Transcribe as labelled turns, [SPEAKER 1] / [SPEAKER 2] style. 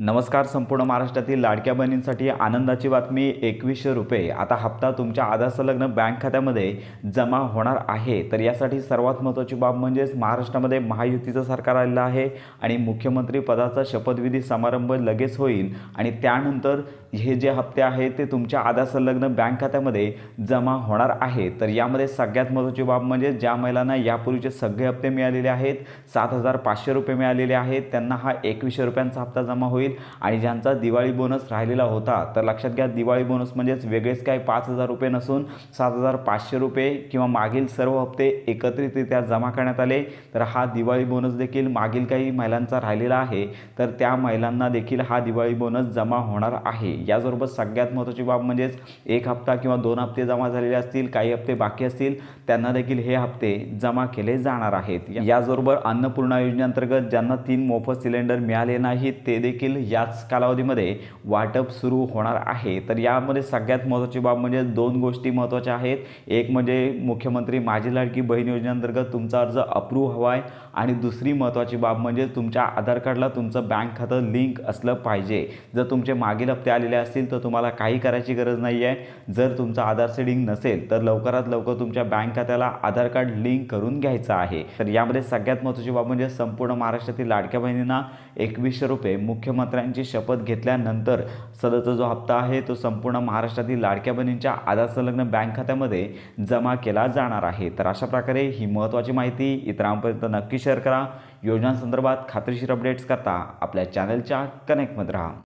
[SPEAKER 1] नमस्कार. संपूर्ण महाराष्ट्रातील लाडक्या बहिणींसाठी आनंदाची बातमी. 2100 रुपये आता हप्ता तुमच्या आधार संलग्न बँक खात्यामध्ये जमा होणार आहे. तर यासाठी सर्वात महत्त्वाची बाब म्हणजेच महाराष्ट्रामध्ये महायुतीचं सरकार आलेलं आहे आणि मुख्यमंत्री पदाचा शपथविधी समारंभ लगेच होईल आणि त्यानंतर हे जे हप्ते आहेत ते तुमच्या आधार संलग्न बँक खात्यामध्ये जमा होणार आहे. तर यामध्ये सगळ्यात महत्त्वाची बाब म्हणजे ज्या महिलांना यापूर्वीचे सगळे हप्ते मिळालेले आहेत, 7,500 रुपये मिळालेले आहेत, त्यांना हा 2100 रुपयांचा हप्ता जमा होईल. आणि ज्यांचा दिवाळी बोनस राहिलेला होता, तर लक्षात घ्या, दिवाळी बोनस म्हणजेच वेगळेच काय 5,000 रुपये नसून 7,500 रुपये किंवा मागील सर्व हप्ते एकत्रितरित्या जमा करण्यात आले. तर हा दिवाळी बोनस देखील मागील काही महिलांचा राहिलेला आहे, तर त्या महिलांना देखील हा दिवाळी बोनस जमा होणार आहे. याचबरोबर सगळ्यात महत्त्वाची बाब म्हणजेच एक हप्ता किंवा 2 हप्ते जमा झालेले असतील, काही हप्ते बाकी असतील, त्यांना देखील हे हप्ते जमा केले जाणार आहेत. याचबरोबर अन्नपूर्णा योजनेअंतर्गत ज्यांना 3 मोफत सिलेंडर मिळाले नाहीत, ते देखील याच कालावधीमध्ये वाटप सुरू होणार आहे. तर यामध्ये सगळ्यात महत्त्वाची बाब म्हणजे 2 गोष्टी महत्त्वाच्या आहेत. एक म्हणजे मुख्यमंत्री माझी लाडकी बहीण योजनेअंतर्गत तुमचा अर्ज अप्रूव्ह हवा आहे आणि दुसरी महत्त्वाची बाब म्हणजे तुमच्या आधार कार्डला तुमचं बँक खातं लिंक असलं पाहिजे. जर तुमचे मागील हप्ते आलेले असतील तर तुम्हाला काही करायची गरज नाही आहे. जर तुमचं आधार सेडिंग नसेल तर लवकरात लवकर तुमच्या बँक खात्याला आधार कार्ड लिंक करून घ्यायचं आहे. तर यामध्ये सगळ्यात महत्त्वाची बाब म्हणजे संपूर्ण महाराष्ट्रातील लाडक्या बहिणींना 2100 रुपये मुख्यमंत्र्यांची शपथ घेतल्यानंतर सदरचा जो हप्ता आहे तो संपूर्ण महाराष्ट्रातील लाडक्या बहिणींच्या आधार संलग्न बँक खात्यामध्ये जमा केला जाणार आहे. तर अशा प्रकारे ही महत्त्वाची माहिती इतरांपर्यंत नक्की शेअर करा. योजनांसंदर्भात खात्रीशीर अपडेट्स करता आपल्या चॅनलच्या कनेक्टमध्ये राहा.